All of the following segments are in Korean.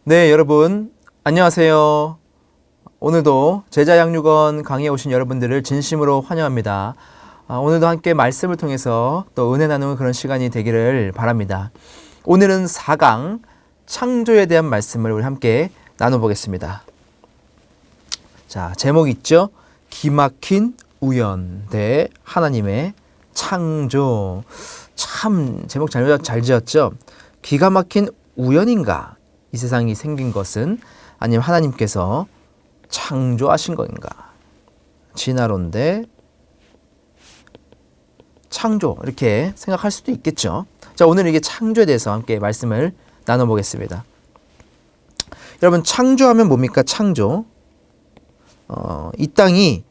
네, 여러분 안녕하세요. 오늘도 제자 양육원 강의에 오신 여러분들을 진심으로 환영합니다. 오늘도 함께 말씀을 통해서 또 은혜 나누는 그런 시간이 되기를 바랍니다. 오늘은 4강 창조에 대한 말씀을 우리 함께 나눠보겠습니다. 자, 제목 있죠? 기막힌 우연 대 하나님의 창조. 참 제목 잘 지었죠? 기가 막힌 우연인가? 이 세상이 생긴 것은 아니면 하나님께서 창조하신 건가? 진화론 대 창조, 이렇게 생각할 수도 있겠죠. 자, 오늘 이게 창조에 대해서 함께 말씀을 나눠보겠습니다. 여러분, 창조하면 뭡니까? 창조. 이 땅이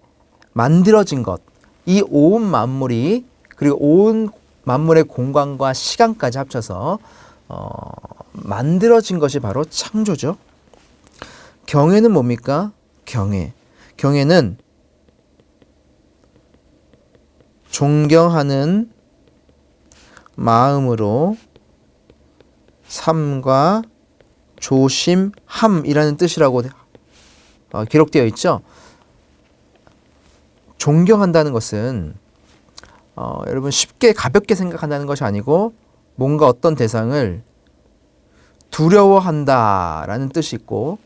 만들어진 것, 이 온 만물이, 그리고 온 만물의 공간과 시간까지 합쳐서 만들어진 것이 바로 창조죠. 경애는 뭡니까? 경애는 존경하는 마음으로 삼과 조심함이라는 뜻이라고 기록되어 있죠. 존경한다는 것은 여러분 쉽게 가볍게 생각한다는 것이 아니고 뭔가 어떤 대상을 두려워한다라는 뜻이 있고,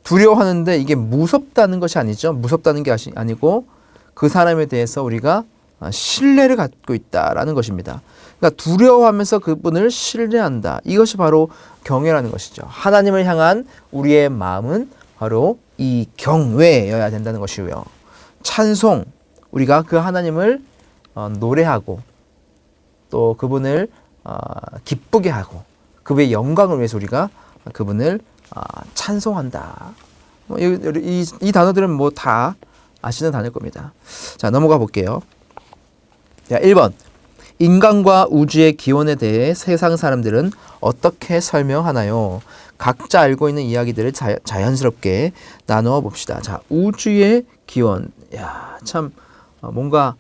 두려워하는데 이게 무섭다는 것이 아니죠. 무섭다는 게 아니고 그 사람에 대해서 우리가 신뢰를 갖고 있다라는 것입니다. 그러니까 두려워하면서 그분을 신뢰한다. 이것이 바로 경외라는 것이죠. 하나님을 향한 우리의 마음은 바로 이 경외여야 된다는 것이고요. 찬송, 우리가 그 하나님을 노래하고 또 그분을 기쁘게 하고 그분의 영광을 위해서 우리가 그분을 찬송한다. 이 단어들은 뭐 다 아시는 단어일 겁니다. 자, 넘어가 볼게요. 자, 1번. 인간과 우주의 기원에 대해 세상 사람들은 어떻게 설명하나요? 각자 알고 있는 이야기들을 자연스럽게 나누어 봅시다. 자, 우주의 기원. 야, 참 뭔가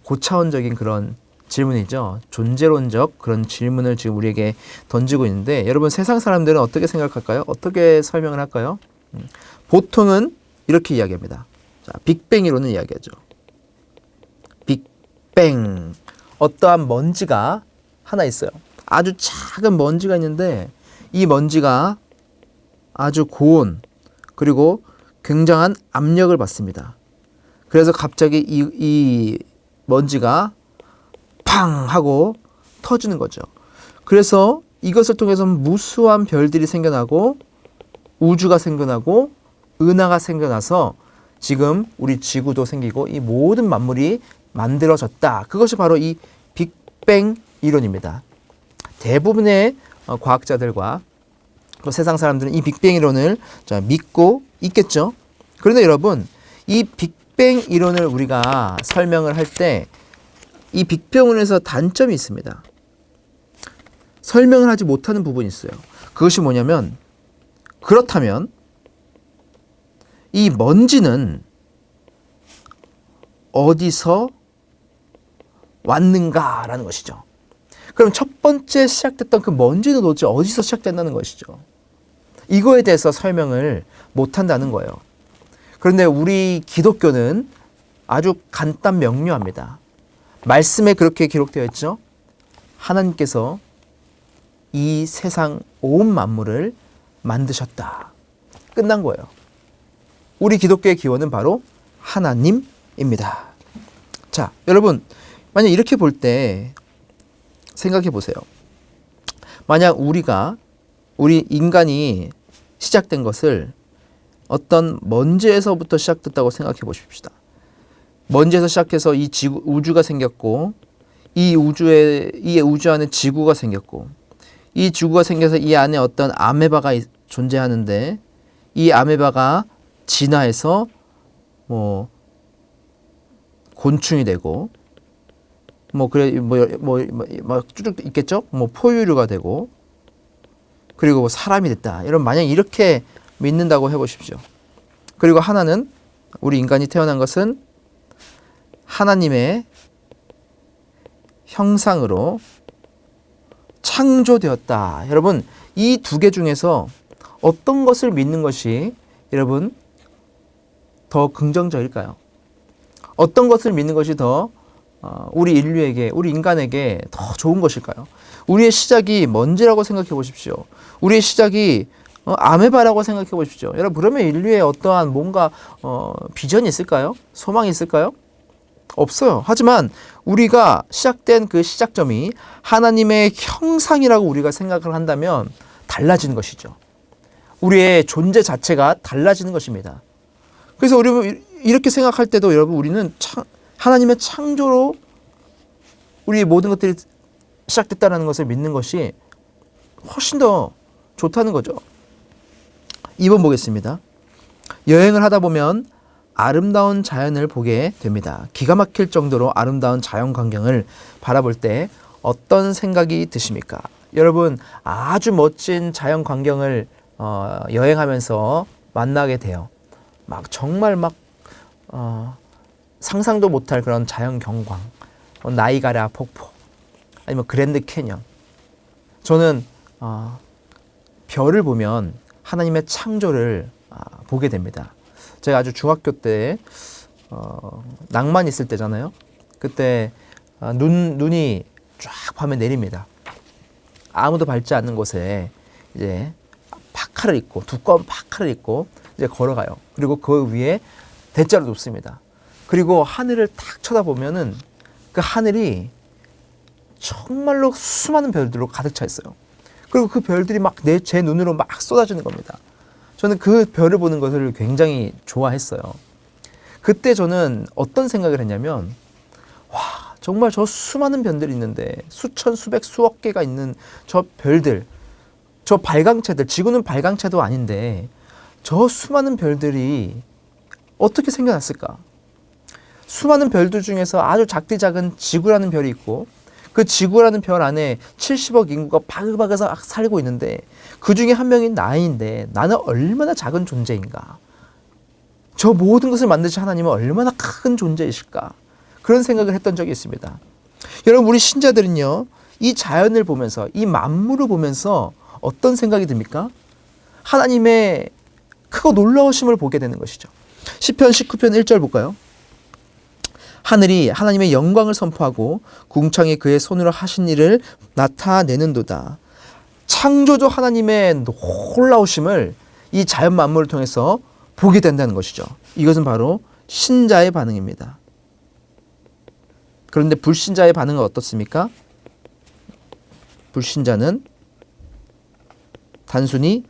고차원적인 그런 질문이죠. 존재론적 그런 질문을 지금 우리에게 던지고 있는데, 여러분 세상 사람들은 어떻게 생각할까요? 어떻게 설명을 할까요? 보통은 이렇게 이야기합니다. 자, 빅뱅 이론을 이야기하죠. 빅뱅. 어떠한 먼지가 하나 있어요. 아주 작은 먼지가 있는데 이 먼지가 아주 고온 그리고 굉장한 압력을 받습니다. 그래서 갑자기 이 먼지가 팡 하고 터지는 거죠. 그래서 이것을 통해서 무수한 별들이 생겨나고 우주가 생겨나고 은하가 생겨나서 지금 우리 지구도 생기고 이 모든 만물이 만들어졌다. 그것이 바로 이 빅뱅 이론입니다. 대부분의 과학자들과 또 세상 사람들은 이 빅뱅 이론을 믿고 있겠죠. 그런데 여러분, 이 빅뱅 이론을 우리가 설명을 할 때 이 빅뱅에서 단점이 있습니다. 설명을 하지 못하는 부분이 있어요. 그것이 뭐냐면, 그렇다면 이 먼지는 어디서 왔는가라는 것이죠. 그럼 첫 번째 시작됐던 그 먼지는 도대체 어디서 시작된다는 것이죠. 이거에 대해서 설명을 못한다는 거예요. 그런데 우리 기독교는 아주 간단 명료합니다. 말씀에 그렇게 기록되어 있죠. 하나님께서 이 세상 온 만물을 만드셨다. 끝난 거예요. 우리 기독교의 기원은 바로 하나님입니다. 자, 여러분, 만약 이렇게 볼 때 생각해 보세요. 만약 우리 인간이 시작된 것을 어떤 먼지에서부터 시작됐다고 생각해 보십시다. 먼지에서 시작해서 이 우주가 생겼고, 이 우주 안에 지구가 생겼고, 이 지구가 생겨서 이 안에 어떤 아메바가 존재하는데, 이 아메바가 진화해서 뭐 곤충이 되고, 쭉 있겠죠? 포유류가 되고, 그리고 사람이 됐다. 여러분, 만약 이렇게 믿는다고 해보십시오. 그리고 하나는, 우리 인간이 태어난 것은 하나님의 형상으로 창조되었다. 여러분, 이 두 개 중에서 어떤 것을 믿는 것이 여러분 더 긍정적일까요? 어떤 것을 믿는 것이 더 우리 인류에게, 우리 인간에게 더 좋은 것일까요? 우리의 시작이 먼지라고 생각해 보십시오. 우리의 시작이 아메바라고 생각해 보십시오. 여러분, 그러면 인류에 어떠한 뭔가 비전이 있을까요? 소망이 있을까요? 없어요. 하지만 우리가 시작된 그 시작점이 하나님의 형상이라고 우리가 생각을 한다면 달라지는 것이죠. 우리의 존재 자체가 달라지는 것입니다. 그래서 우리 이렇게 생각할 때도 여러분, 우리는 하나님의 창조로 우리 모든 것들이 시작됐다는 것을 믿는 것이 훨씬 더 좋다는 거죠. 2번 보겠습니다. 여행을 하다 보면 아름다운 자연을 보게 됩니다. 기가 막힐 정도로 아름다운 자연 광경을 바라볼 때 어떤 생각이 드십니까? 여러분, 아주 멋진 자연 광경을 여행하면서 만나게 돼요. 막 정말 막 상상도 못할 그런 자연 경관, 나이가라 폭포, 아니면 그랜드 캐년. 저는 별을 보면 하나님의 창조를 보게 됩니다. 제가 아주 중학교 때 낭만 있을 때잖아요. 그때 눈이 쫙 밤에 내립니다. 아무도 밟지 않는 곳에 이제 파카를 입고, 두꺼운 파카를 입고 이제 걸어가요. 그리고 그 위에 대자로 눕습니다. 그리고 하늘을 탁 쳐다보면은 그 하늘이 정말로 수많은 별들로 가득 차 있어요. 그리고 그 별들이 막 제 눈으로 막 쏟아지는 겁니다. 저는 그 별을 보는 것을 굉장히 좋아했어요. 그때 저는 어떤 생각을 했냐면, 와, 정말 저 수많은 별들이 있는데, 수천, 수백, 수억 개가 있는 저 별들, 저 발광체들, 지구는 발광체도 아닌데 저 수많은 별들이 어떻게 생겨났을까? 수많은 별들 중에서 아주 작디 작은 지구라는 별이 있고, 그 지구라는 별 안에 70억 인구가 바글바글 살고 있는데 그 중에 한 명인 나인데 나는 얼마나 작은 존재인가? 저 모든 것을 만드신 하나님은 얼마나 큰 존재이실까? 그런 생각을 했던 적이 있습니다. 여러분, 우리 신자들은요, 이 자연을 보면서, 이 만물을 보면서 어떤 생각이 듭니까? 하나님의 크고 놀라우심을 보게 되는 것이죠. 시편 19편 1절 볼까요? 하늘이 하나님의 영광을 선포하고 궁창이 그의 손으로 하신 일을 나타내는도다. 창조주 하나님의 놀라우심을 이 자연 만물을 통해서 보게 된다는 것이죠. 이것은 바로 신자의 반응입니다. 그런데 불신자의 반응은 어떻습니까? 불신자는 단순히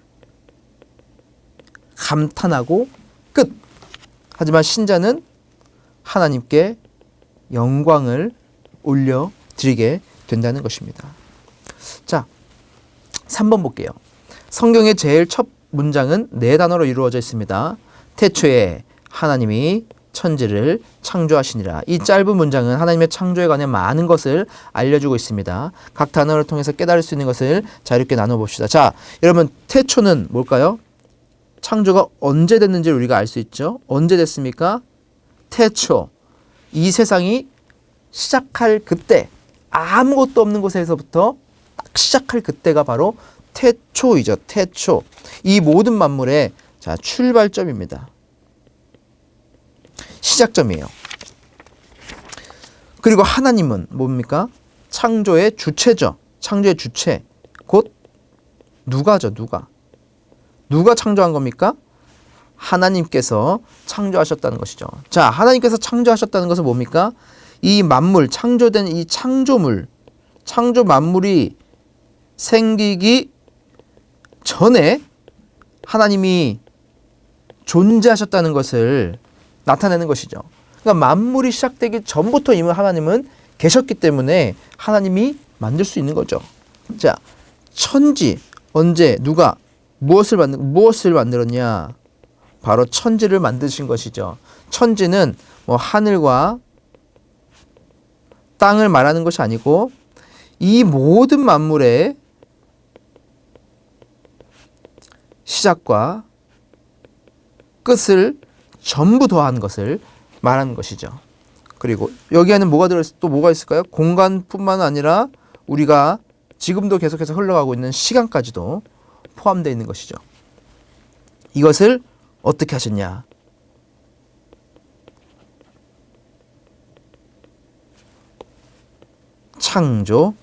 감탄하고 끝. 하지만 신자는 하나님께 영광을 올려드리게 된다는 것입니다. 자, 3번 볼게요. 성경의 제일 첫 문장은 4단어로 이루어져 있습니다. 태초에 하나님이 천지를 창조하시니라. 이 짧은 문장은 하나님의 창조에 관한 많은 것을 알려주고 있습니다. 각 단어를 통해서 깨달을 수 있는 것을 자유롭게 나눠봅시다. 자, 여러분, 태초는 뭘까요? 창조가 언제 됐는지 우리가 알 수 있죠. 언제 됐습니까? 태초. 이 세상이 시작할 그때, 아무것도 없는 곳에서부터 시작할 그때가 바로 태초이죠. 태초. 이 모든 만물의 출발점입니다. 시작점이에요. 그리고 하나님은 뭡니까? 창조의 주체죠. 창조의 주체. 곧 누가죠. 누가 창조한 겁니까? 하나님께서 창조하셨다는 것이죠. 자, 하나님께서 창조하셨다는 것은 뭡니까? 이 만물, 창조된 이 창조물, 창조 만물이 생기기 전에 하나님이 존재하셨다는 것을 나타내는 것이죠. 그러니까 만물이 시작되기 전부터 이미 하나님은 계셨기 때문에 하나님이 만들 수 있는 거죠. 자, 천지, 언제, 누가, 무엇을 만들었냐? 바로 천지를 만드신 것이죠. 천지는 하늘과 땅을 말하는 것이 아니고 이 모든 만물의 시작과 끝을 전부 더한 것을 말하는 것이죠. 그리고 여기 안에 또 뭐가 있을까요? 공간뿐만 아니라 우리가 지금도 계속해서 흘러가고 있는 시간까지도 포함되어 있는 것이죠. 이것을 어떻게 하셨냐? 창조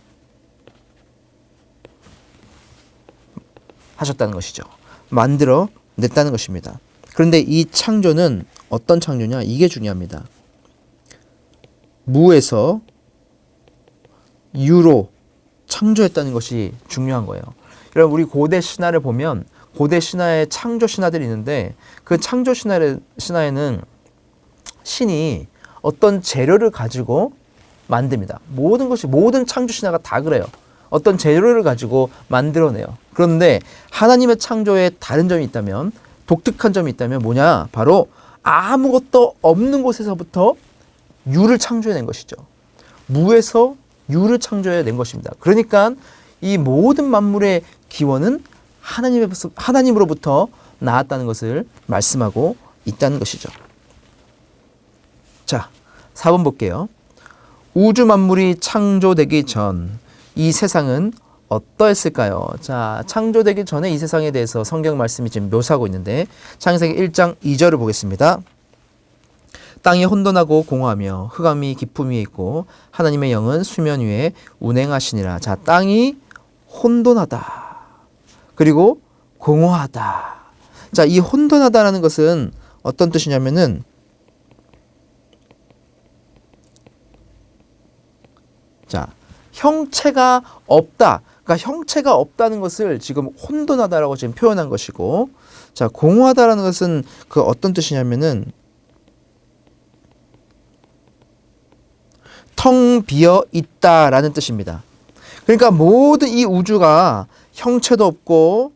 하셨다는 것이죠. 만들어 냈다는 것입니다. 그런데 이 창조는 어떤 창조냐? 이게 중요합니다. 무에서 유로 창조했다는 것이 중요한 거예요. 여러분, 우리 고대 신화를 보면 고대 신화에 창조 신화들이 있는데 그 창조 신화에는 신이 어떤 재료를 가지고 만듭니다. 모든 창조 신화가 다 그래요. 어떤 재료를 가지고 만들어내요. 그런데 하나님의 창조에 다른 점이 있다면, 독특한 점이 있다면 뭐냐? 바로 아무것도 없는 곳에서부터 유를 창조해낸 것이죠. 무에서 유를 창조해낸 것입니다. 그러니까 이 모든 만물의 기원은 하나님으로부터 나왔다는 것을 말씀하고 있다는 것이죠. 자, 4번 볼게요. 우주 만물이 창조되기 전 이 세상은 어떠했을까요? 자, 창조되기 전에 이 세상에 대해서 성경 말씀이 지금 묘사하고 있는데 창세기 1장 2절을 보겠습니다. 땅이 혼돈하고 공허하며 흑암이 깊음 위에 있고 하나님의 영은 수면 위에 운행하시니라. 자, 땅이 혼돈하다. 그리고 공허하다. 자, 이 혼돈하다라는 것은 어떤 뜻이냐면은 자, 형체가 없다. 그러니까 형체가 없다는 것을 지금 혼돈하다라고 지금 표현한 것이고, 자, 공허하다라는 것은 그 어떤 뜻이냐면은 텅 비어 있다라는 뜻입니다. 그러니까 모든 이 우주가 형체도 없고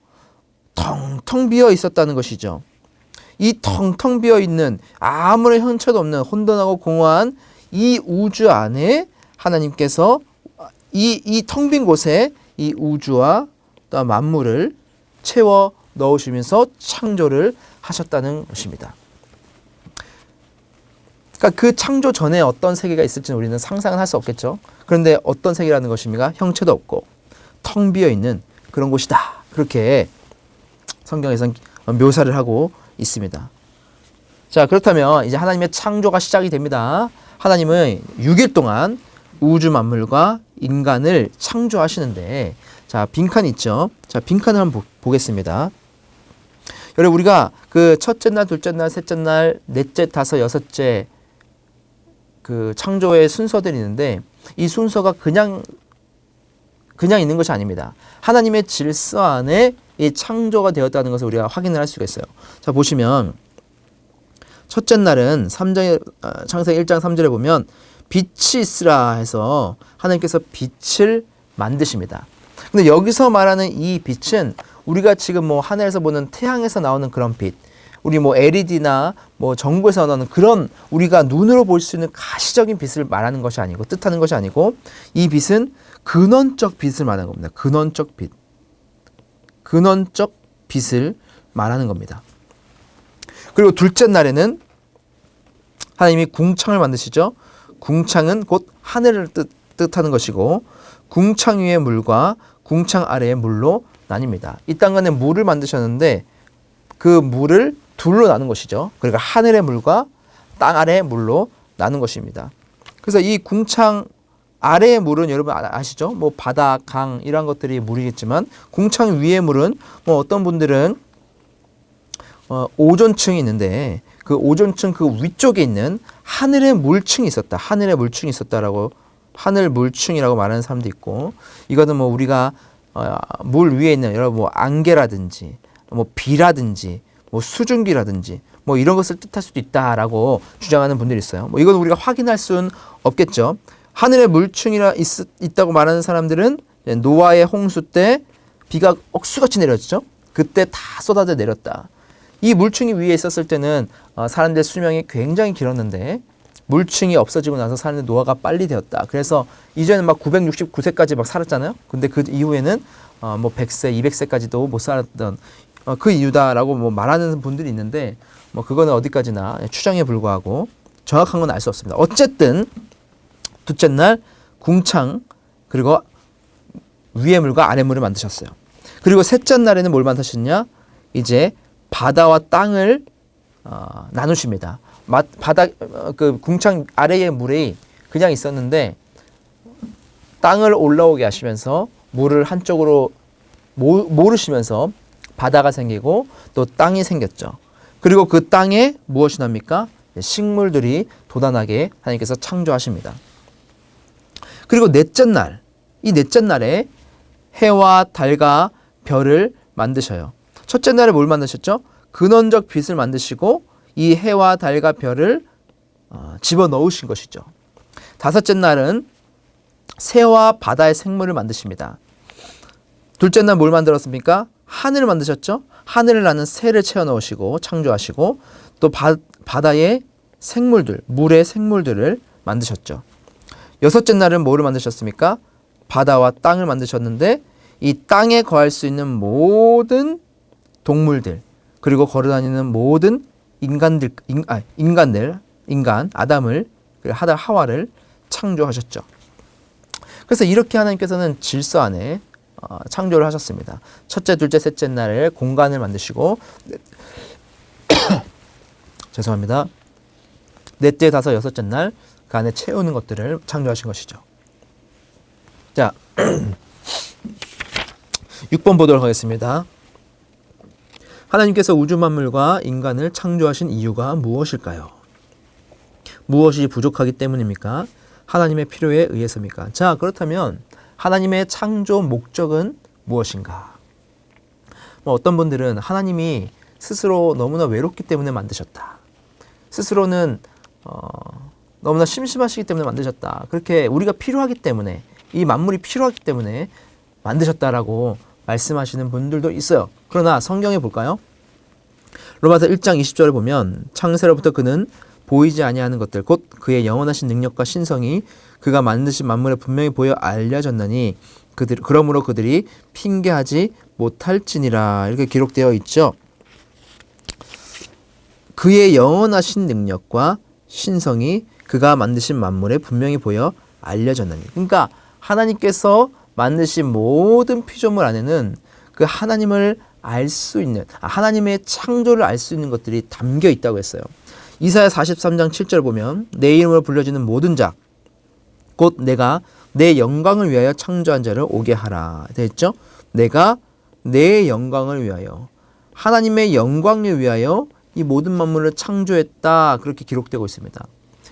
텅텅 비어 있었다는 것이죠. 이 텅텅 비어 있는 아무런 형체도 없는 혼돈하고 공허한 이 우주 안에 하나님께서 이 텅 빈 곳에 이 우주와 또 만물을 채워 넣으시면서 창조를 하셨다는 것입니다. 그러니까 그 창조 전에 어떤 세계가 있을지는 우리는 상상은 할 수 없겠죠. 그런데 어떤 세계라는 것입니까? 형체도 없고 텅 비어 있는 그런 곳이다. 그렇게 성경에서는 묘사를 하고 있습니다. 자, 그렇다면 이제 하나님의 창조가 시작이 됩니다. 하나님은 6일 동안 우주 만물과 인간을 창조하시는데, 자, 빈칸이 있죠. 자, 빈칸을 한번 보겠습니다. 여러분, 우리가 그 첫째 날, 둘째 날, 셋째 날, 넷째, 다섯, 여섯째 그 창조의 순서들이 있는데 이 순서가 그냥 있는 것이 아닙니다. 하나님의 질서 안에 이 창조가 되었다는 것을 우리가 확인을 할 수가 있어요. 자, 보시면 첫째 날은 창세기 1장 3절에 보면 빛이 있으라 해서 하나님께서 빛을 만드십니다. 근데 여기서 말하는 이 빛은 우리가 지금 뭐 하늘에서 보는 태양에서 나오는 그런 빛, 우리 뭐 LED나 뭐 전구에서 나오는 그런 우리가 눈으로 볼 수 있는 가시적인 빛을 말하는 것이 아니고, 뜻하는 것이 아니고, 이 빛은 근원적 빛을 말하는 겁니다. 근원적 빛. 근원적 빛을 말하는 겁니다. 그리고 둘째 날에는 하나님이 궁창을 만드시죠. 궁창은 곧 하늘을 뜻하는 것이고, 궁창 위의 물과 궁창 아래의 물로 나뉩니다. 이 땅간에 물을 만드셨는데 그 물을 둘로 나눈 것이죠. 그러니까 하늘의 물과 땅 아래의 물로 나눈 것입니다. 그래서 이 궁창 아래의 물은 여러분 아시죠? 뭐 바다, 강 이런 것들이 물이겠지만, 궁창 위의 물은 뭐 어떤 분들은 오존층이 있는데 그 오존층 그 위쪽에 있는 하늘의 물층이 있었다. 하늘의 물층이 있었다라고, 하늘 물층이라고 말하는 사람도 있고, 이거는 뭐 우리가 물 위에 있는 여러 뭐 안개라든지 뭐 비라든지 뭐 수증기라든지 뭐 이런 것을 뜻할 수도 있다라고 주장하는 분들이 있어요. 뭐 이건 우리가 확인할 수는 없겠죠. 하늘의 물층이라 있다고 말하는 사람들은 노아의 홍수 때 비가 억수같이 내렸죠. 그때 다 쏟아져 내렸다. 이 물층이 위에 있었을 때는 사람들의 수명이 굉장히 길었는데 물층이 없어지고 나서 사는 노아가 빨리 되었다. 그래서 이전에는 막 969세까지 막 살았잖아요. 근데 그 이후에는 뭐 100세, 200세까지도 못 살았던 그 이유다라고 뭐 말하는 분들이 있는데, 뭐 그거는 어디까지나 추정에 불과하고 정확한 건 알 수 없습니다. 어쨌든 둘째 날 궁창, 그리고 위의 물과 아래 물을 만드셨어요. 그리고 셋째 날에는 뭘 만드셨냐? 이제 바다와 땅을 나누십니다. 바다 그 궁창 아래의 물이 그냥 있었는데 땅을 올라오게 하시면서 물을 한쪽으로 모르시면서 바다가 생기고 또 땅이 생겼죠. 그리고 그 땅에 무엇이 납니까? 식물들이 돋아나게 하나님께서 창조하십니다. 그리고 넷째 날, 이 넷째 날에 해와 달과 별을 만드셔요. 첫째 날에 뭘 만드셨죠? 근원적 빛을 만드시고 이 해와 달과 별을 집어넣으신 것이죠. 다섯째 날은 새와 바다의 생물을 만드십니다. 둘째 날 뭘 만들었습니까? 하늘을 만드셨죠? 하늘을 나는 새를 채워 넣으시고 창조하시고 또 바다의 생물들, 물의 생물들을 만드셨죠. 여섯째 날은 뭐를 만드셨습니까? 바다와 땅을 만드셨는데 이 땅에 거할 수 있는 모든 동물들 그리고 걸어다니는 모든 인간, 아담을 하와를 창조하셨죠. 그래서 이렇게 하나님께서는 질서 안에 창조를 하셨습니다. 첫째, 둘째, 셋째 날에 공간을 만드시고 죄송합니다. 넷째, 다섯, 여섯째 날 그 안에 채우는 것들을 창조하신 것이죠. 자, 6번 보도록 하겠습니다. 하나님께서 우주 만물과 인간을 창조하신 이유가 무엇일까요? 무엇이 부족하기 때문입니까? 하나님의 필요에 의해서입니까? 자, 그렇다면 하나님의 창조 목적은 무엇인가? 어떤 분들은 하나님이 스스로 너무나 외롭기 때문에 만드셨다. 스스로는 너무나 심심하시기 때문에 만드셨다. 그렇게 우리가 필요하기 때문에 이 만물이 필요하기 때문에 만드셨다라고 말씀하시는 분들도 있어요. 그러나 성경에 볼까요? 로마서 1장 20절에 보면 창세로부터 그는 보이지 아니하는 것들 곧 그의 영원하신 능력과 신성이 그가 만드신 만물에 분명히 보여 알려졌나니 그러므로 그들이 핑계하지 못할지니라 이렇게 기록되어 있죠. 그의 영원하신 능력과 신성이 그가 만드신 만물에 분명히 보여 알려졌나니. 그러니까 하나님께서 만드신 모든 피조물 안에는 그 하나님을 알 수 있는 하나님의 창조를 알 수 있는 것들이 담겨 있다고 했어요. 이사야 43장 7절 보면 내 이름으로 불려지는 모든 자 곧 내가 내 영광을 위하여 창조한 자를 오게 하라 되었죠. 내가 내 영광을 위하여 하나님의 영광을 위하여 이 모든 만물을 창조했다 그렇게 기록되고 있습니다.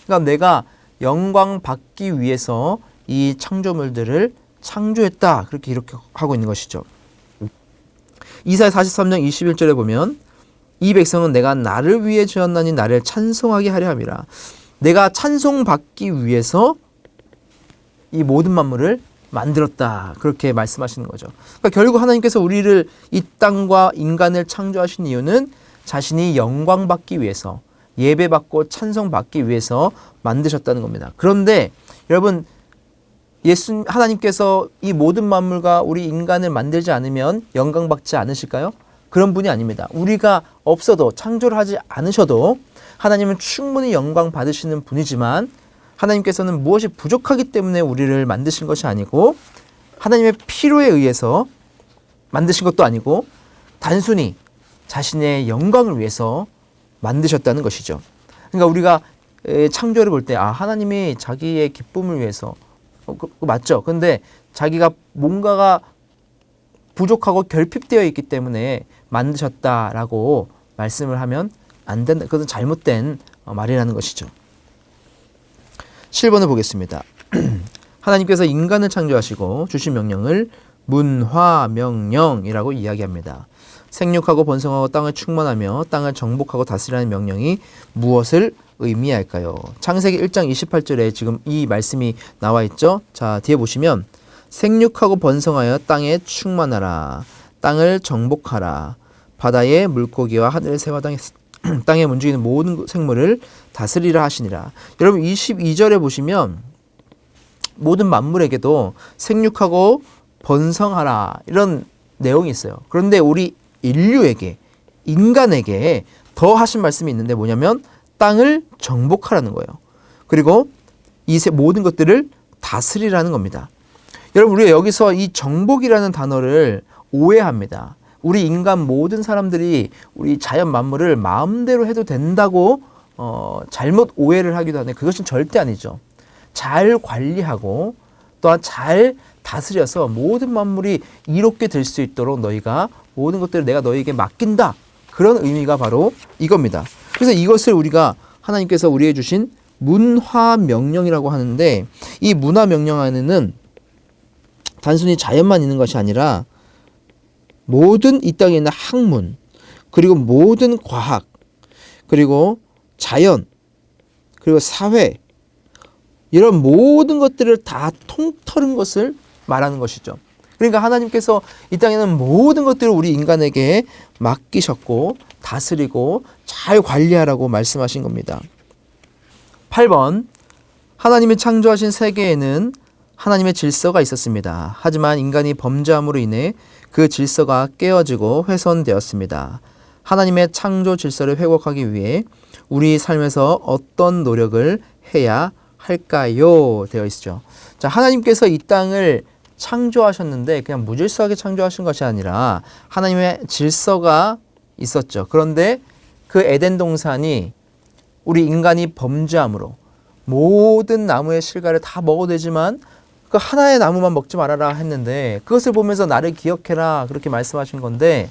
그러니까 내가 영광 받기 위해서 이 창조물들을 창조했다 그렇게 기록하고 있는 것이죠. 이사야 43장 21절에 보면 이 백성은 내가 나를 위해 지었나니 나를 찬송하게 하려 함이라. 내가 찬송받기 위해서 이 모든 만물을 만들었다 그렇게 말씀하시는 거죠. 그러니까 결국 하나님께서 우리를 이 땅과 인간을 창조하신 이유는 자신이 영광받기 위해서 예배받고 찬송받기 위해서 만드셨다는 겁니다. 그런데 여러분 하나님께서 이 모든 만물과 우리 인간을 만들지 않으면 영광받지 않으실까요? 그런 분이 아닙니다. 우리가 없어도 창조를 하지 않으셔도 하나님은 충분히 영광 받으시는 분이지만 하나님께서는 무엇이 부족하기 때문에 우리를 만드신 것이 아니고 하나님의 필요에 의해서 만드신 것도 아니고 단순히 자신의 영광을 위해서 만드셨다는 것이죠. 그러니까 우리가 창조를 볼 때 하나님이 자기의 기쁨을 위해서 맞죠. 근데 자기가 뭔가가 부족하고 결핍되어 있기 때문에 만드셨다라고 말씀을 하면 안 된다. 그것은 잘못된 말이라는 것이죠. 7번을 보겠습니다. 하나님께서 인간을 창조하시고 주신 명령을 문화명령이라고 이야기합니다. 생육하고 번성하고 땅을 충만하며 땅을 정복하고 다스리라는 명령이 무엇을 의미할까요? 창세기 1장 28절에 지금 이 말씀이 나와 있죠. 자, 뒤에 보시면 생육하고 번성하여 땅에 충만하라. 땅을 정복하라. 바다의 물고기와 하늘의 새와 땅에 움직이는 모든 생물을 다스리라 하시니라. 여러분 22절에 보시면 모든 만물에게도 생육하고 번성하라 이런 내용이 있어요. 그런데 우리 인류에게 인간에게 더 하신 말씀이 있는데 뭐냐면 땅을 정복하라는 거예요. 그리고 이 모든 것들을 다스리라는 겁니다. 여러분 우리가 여기서 이 정복이라는 단어를 오해합니다. 우리 인간 모든 사람들이 우리 자연 만물을 마음대로 해도 된다고 잘못 오해를 하기도 하는데 그것은 절대 아니죠. 잘 관리하고 또한 잘 다스려서 모든 만물이 이롭게 될 수 있도록 너희가 모든 것들을 내가 너희에게 맡긴다. 그런 의미가 바로 이겁니다. 그래서 이것을 우리가 하나님께서 우리에게 주신 문화명령이라고 하는데 이 문화명령 안에는 단순히 자연만 있는 것이 아니라 모든 이 땅에 있는 학문 그리고 모든 과학 그리고 자연 그리고 사회 이런 모든 것들을 다 통틀은 것을 말하는 것이죠. 그러니까 하나님께서 이 땅에는 모든 것들을 우리 인간에게 맡기셨고 다스리고 잘 관리하라고 말씀하신 겁니다. 8번 하나님이 창조하신 세계에는 하나님의 질서가 있었습니다. 하지만 인간이 범죄함으로 인해 그 질서가 깨어지고 훼손되었습니다. 하나님의 창조 질서를 회복하기 위해 우리 삶에서 어떤 노력을 해야 할까요? 되어 있죠. 자, 하나님께서 이 땅을 창조하셨는데 그냥 무질서하게 창조하신 것이 아니라 하나님의 질서가 있었죠. 그런데 그 에덴 동산이 우리 인간이 범죄함으로 모든 나무의 실과를 다 먹어도 되지만 그 하나의 나무만 먹지 말아라 했는데 그것을 보면서 나를 기억해라 그렇게 말씀하신 건데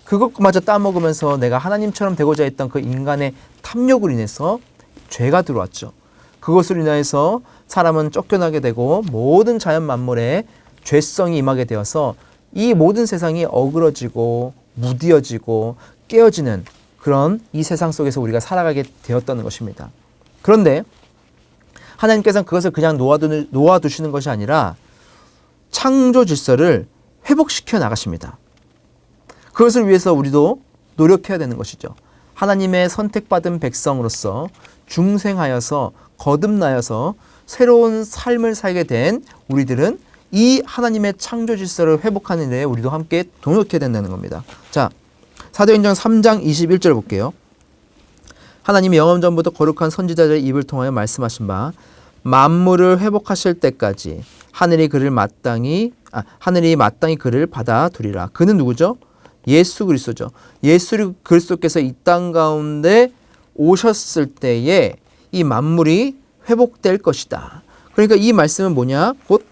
그것마저 따먹으면서 내가 하나님처럼 되고자 했던 그 인간의 탐욕으로 인해서 죄가 들어왔죠. 그것으로 인해서 사람은 쫓겨나게 되고 모든 자연 만물에 죄성이 임하게 되어서 이 모든 세상이 어그러지고 무디어지고 깨어지는 그런 이 세상 속에서 우리가 살아가게 되었다는 것입니다. 그런데 하나님께서는 그것을 그냥 놓아두시는 것이 아니라 창조 질서를 회복시켜 나가십니다. 그것을 위해서 우리도 노력해야 되는 것이죠. 하나님의 선택받은 백성으로서 중생하여서 거듭나여서 새로운 삶을 살게 된 우리들은 이 하나님의 창조 질서를 회복하는 일에 우리도 함께 동역해야 된다는 겁니다. 자, 사도행전 3장 21절 볼게요. 하나님이 영원 전부터 거룩한 선지자들의 입을 통하여 말씀하신 바 만물을 회복하실 때까지 하늘이 마땅히 그를 받아두리라. 그는 누구죠? 예수 그리스도죠. 예수 그리스도께서 이 땅 가운데 오셨을 때에 이 만물이 회복될 것이다. 그러니까 이 말씀은 뭐냐? 곧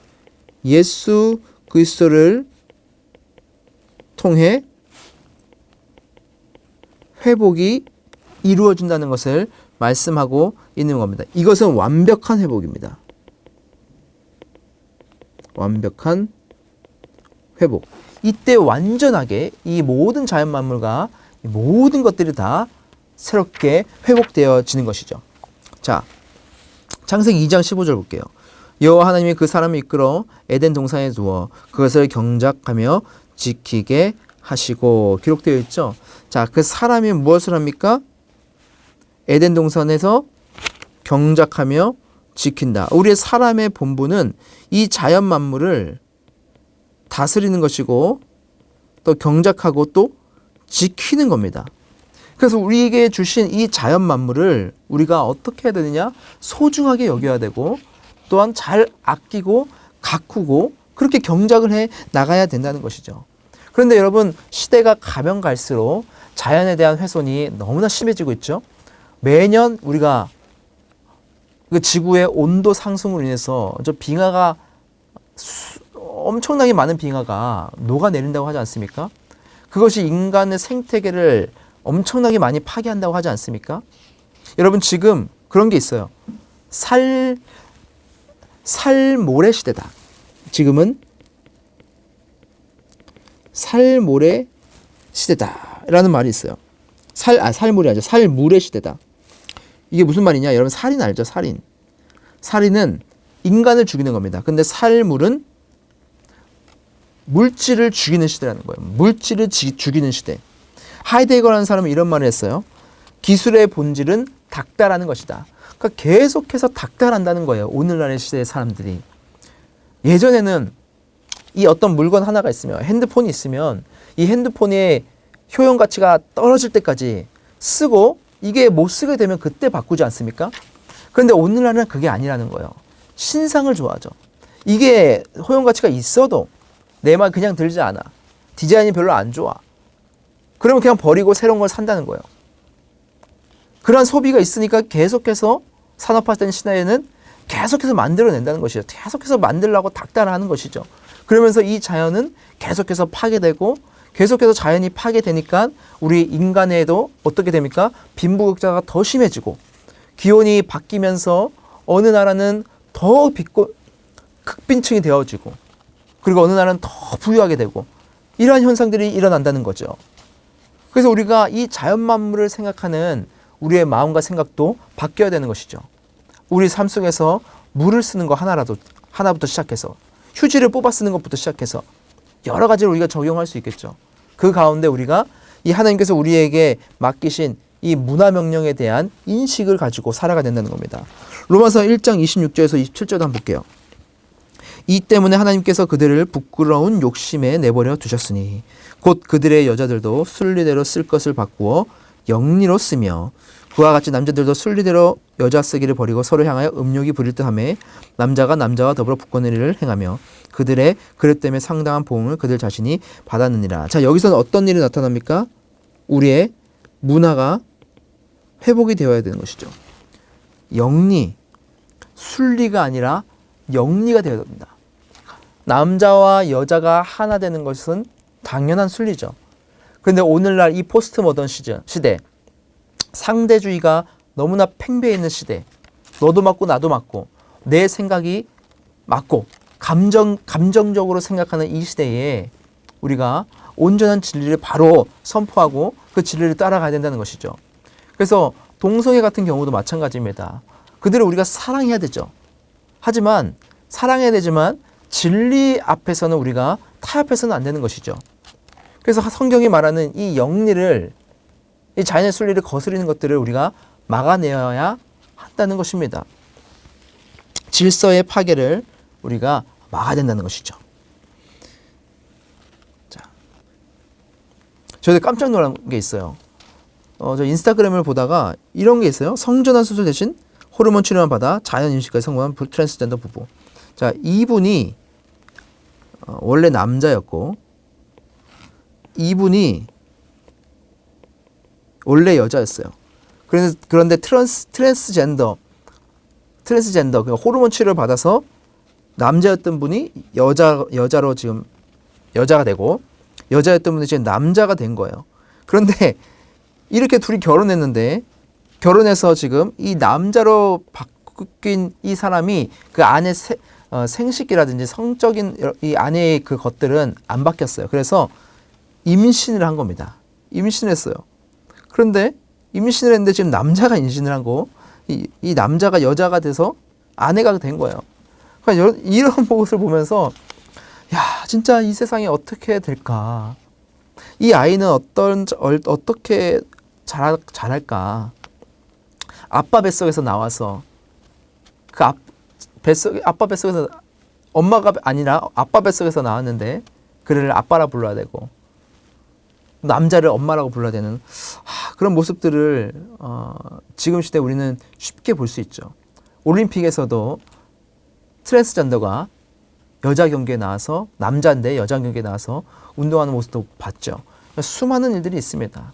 예수 그리스도를 통해 회복이 이루어진다는 것을 말씀하고 있는 겁니다. 이것은 완벽한 회복입니다. 완벽한 회복. 이때 완전하게 이 모든 자연 만물과 모든 것들이 다 새롭게 회복되어지는 것이죠. 자, 창세기 2장 15절 볼게요. 여호와 하나님이 그 사람을 이끌어 에덴 동산에 두어 그것을 경작하며 지키게 하시고 기록되어 있죠. 자, 그 사람이 무엇을 합니까? 에덴 동산에서 경작하며 지킨다. 우리의 사람의 본분은 이 자연 만물을 다스리는 것이고 또 경작하고 또 지키는 겁니다. 그래서 우리에게 주신 이 자연 만물을 우리가 어떻게 해야 되느냐? 소중하게 여겨야 되고 또한 잘 아끼고 가꾸고 그렇게 경작을 해 나가야 된다는 것이죠. 그런데 여러분, 시대가 가면 갈수록 자연에 대한 훼손이 너무나 심해지고 있죠. 매년 우리가 그 지구의 온도 상승으로 인해서 저 빙하가 엄청나게 많은 빙하가 녹아내린다고 하지 않습니까? 그것이 인간의 생태계를 엄청나게 많이 파괴한다고 하지 않습니까? 여러분, 지금 그런 게 있어요. 살모래 시대다. 지금은 살모래 시대다 라는 말이 있어요. 살물이 아니죠. 살물의 시대다. 이게 무슨 말이냐? 여러분, 살인 알죠? 살인은 인간을 죽이는 겁니다. 근데 살물은 물질을 죽이는 시대라는 거예요. 물질을 죽이는 시대. 하이데거라는 사람은 이런 말을 했어요. 기술의 본질은 닥달하는 것이다. 그러니까 계속해서 닥달한다는 거예요. 오늘날의 시대의 사람들이. 예전에는 이 어떤 물건 하나가 있으면, 핸드폰이 있으면 이 핸드폰의 효용 가치가 떨어질 때까지 쓰고 이게 못 쓰게 되면 그때 바꾸지 않습니까? 그런데 오늘날은 그게 아니라는 거예요. 신상을 좋아하죠. 이게 효용 가치가 있어도 내 말 그냥 들지 않아. 디자인이 별로 안 좋아. 그러면 그냥 버리고 새로운 걸 산다는 거예요. 그러한 소비가 있으니까 계속해서 산업화된 시대에는 계속해서 만들어낸다는 것이죠. 계속해서 만들려고 닥달하는 것이죠. 그러면서 이 자연은 계속해서 파괴되고 계속해서 자연이 파괴되니까 우리 인간에도 어떻게 됩니까? 빈부격차가 더 심해지고 기온이 바뀌면서 어느 나라는 더 극빈층이 되어지고 그리고 어느 나라는 더 부유하게 되고 이러한 현상들이 일어난다는 거죠. 그래서 우리가 이 자연 만물을 생각하는 우리의 마음과 생각도 바뀌어야 되는 것이죠. 우리 삶 속에서 물을 쓰는 거 하나부터 시작해서 휴지를 뽑아 쓰는 것부터 시작해서 여러 가지를 우리가 적용할 수 있겠죠. 그 가운데 우리가 이 하나님께서 우리에게 맡기신 이 문화 명령에 대한 인식을 가지고 살아가야 된다는 겁니다. 로마서 1장 26절에서 27절도 한번 볼게요. 이 때문에 하나님께서 그들을 부끄러운 욕심에 내버려 두셨으니 곧 그들의 여자들도 순리대로 쓸 것을 바꾸어 영리로 쓰며 그와 같이 남자들도 순리대로 여자 쓰기를 버리고 서로 향하여 음욕이 부릴 듯하며 남자가 남자와 더불어 부끄러운 일을 행하며 그들의 그릇 때문에 상당한 보응을 그들 자신이 받았느니라. 자, 여기서는 어떤 일이 나타납니까? 우리의 문화가 회복이 되어야 되는 것이죠. 영리, 순리가 아니라 영리가 되어야 됩니다. 남자와 여자가 하나 되는 것은 당연한 순리죠. 그런데 오늘날 이 포스트 모던 시대, 상대주의가 너무나 팽배해 있는 시대, 너도 맞고 나도 맞고 내 생각이 맞고 감정적으로 생각하는 이 시대에 우리가 온전한 진리를 바로 선포하고 그 진리를 따라가야 된다는 것이죠. 그래서 동성애 같은 경우도 마찬가지입니다. 그들을 우리가 사랑해야 되죠. 하지만 사랑해야 되지만 진리 앞에서는 우리가 타협해서는 안 되는 것이죠. 그래서 성경이 말하는 이 영리를, 이 자연의 순리를 거스르는 것들을 우리가 막아내어야 한다는 것입니다. 질서의 파괴를 우리가 막아야 된다는 것이죠. 자, 저도 깜짝 놀란 게 있어요. 저 인스타그램을 보다가 이런 게 있어요. 성전환 수술 대신 호르몬 치료만 받아 자연 임신까지 성공한 트랜스젠더 부부. 자, 이분이 원래 남자였고 이분이 원래 여자였어요. 그런데 트랜스젠더 그 호르몬 치료를 받아서 남자였던 분이 여자로 지금 여자가 되고 여자였던 분이 지금 남자가 된 거예요. 그런데 이렇게 둘이 결혼했는데 결혼해서 지금 이 남자로 바뀐 이 사람이 그 안에 생식기라든지 성적인 이 안의 그 것들은 안 바뀌었어요. 그래서 임신을 한 겁니다. 임신을 했어요. 그런데 임신을 했는데 지금 남자가 임신을 하고 이 남자가 여자가 돼서 아내가 된 거예요. 그러니까 이런 모습을 보면서 야, 진짜 이 세상이 어떻게 될까? 이 아이는 어떻게 자랄까? 아빠 뱃속에서 나와서 아빠 뱃속에서 엄마가 아니라 아빠 뱃속에서 나왔는데 그를 아빠라 불러야 되고 남자를 엄마라고 불러야 되는 그런 모습들을 지금 시대 우리는 쉽게 볼 수 있죠. 올림픽에서도 트랜스젠더가 여자 경기에 나와서 남자인데 여자 경기에 나와서 운동하는 모습도 봤죠. 수많은 일들이 있습니다.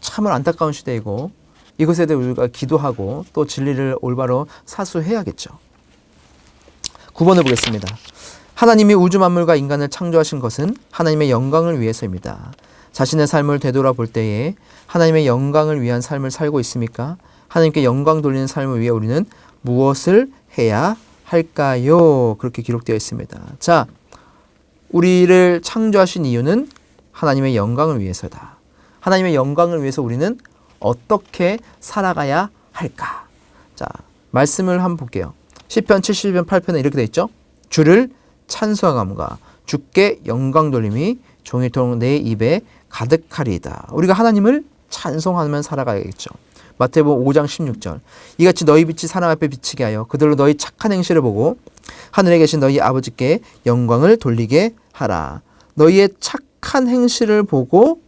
참을 안타까운 시대이고 이것에 대해 우리가 기도하고 또 진리를 올바로 사수해야겠죠. 9번을 보겠습니다. 하나님이 우주 만물과 인간을 창조하신 것은 하나님의 영광을 위해서입니다. 자신의 삶을 되돌아볼 때에 하나님의 영광을 위한 삶을 살고 있습니까? 하나님께 영광 돌리는 삶을 위해 우리는 무엇을 해야 할까요? 그렇게 기록되어 있습니다. 자, 우리를 창조하신 이유는 하나님의 영광을 위해서다. 하나님의 영광을 위해서 우리는 어떻게 살아가야 할까? 자, 말씀을 한번 볼게요. 시편 71편 8편에 이렇게 되어 있죠. 주를 찬송함과 주께 영광 돌림이 종일토록 내 입에 가득하리이다. 우리가 하나님을 찬송하면 살아가야겠죠. 마태복음 5장 16절. 이같이 너희 빛이 사람 앞에 비치게 하여 그들로 너희 착한 행실을 보고 하늘에 계신 너희 아버지께 영광을 돌리게 하라. 너희의 착한 행실을 보고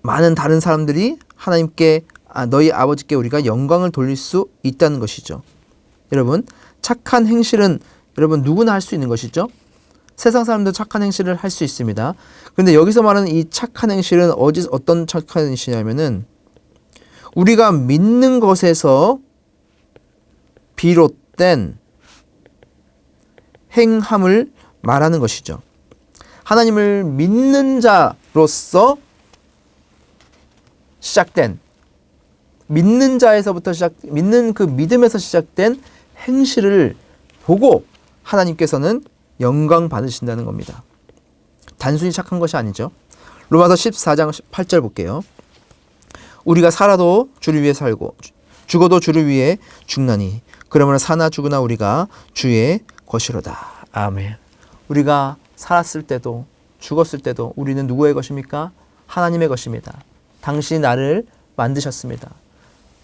많은 다른 사람들이 하나님께 너희 아버지께 우리가 영광을 돌릴 수 있다는 것이죠. 여러분, 착한 행실은 여러분 누구나 할 수 있는 것이죠. 세상 사람도 착한 행실을 할 수 있습니다. 그런데 여기서 말하는 이 착한 행실은 어떤 착한 행실이냐면은 우리가 믿는 것에서 비롯된 행함을 말하는 것이죠. 하나님을 믿는 자로서 시작된, 믿는 자에서부터 믿는 그 믿음에서 시작된 행실을 보고 하나님께서는 영광 받으신다는 겁니다. 단순히 착한 것이 아니죠. 로마서 14장 8절 볼게요. 우리가 살아도 주를 위해 살고 죽어도 주를 위해 죽나니 그러므로 사나 죽으나 우리가 주의 것이로다. 아멘. 우리가 살았을 때도 죽었을 때도 우리는 누구의 것입니까? 하나님의 것입니다. 당신이 나를 만드셨습니다.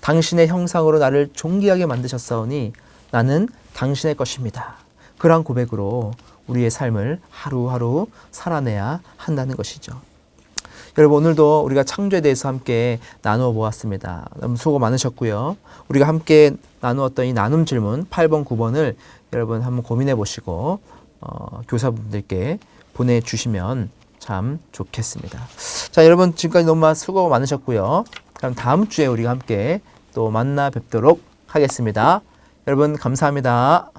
당신의 형상으로 나를 존귀하게 만드셨사오니 나는 당신의 것입니다. 그러한 고백으로 우리의 삶을 하루하루 살아내야 한다는 것이죠. 여러분, 오늘도 우리가 창조에 대해서 함께 나누어 보았습니다. 너무 수고 많으셨고요. 우리가 함께 나누었던 이 나눔 질문 8번, 9번을 여러분 한번 고민해 보시고 교사분들께 보내주시면 참 좋겠습니다. 자, 여러분 지금까지 너무 수고 많으셨고요. 그럼 다음 주에 우리가 함께 또 만나 뵙도록 하겠습니다. 여러분 감사합니다.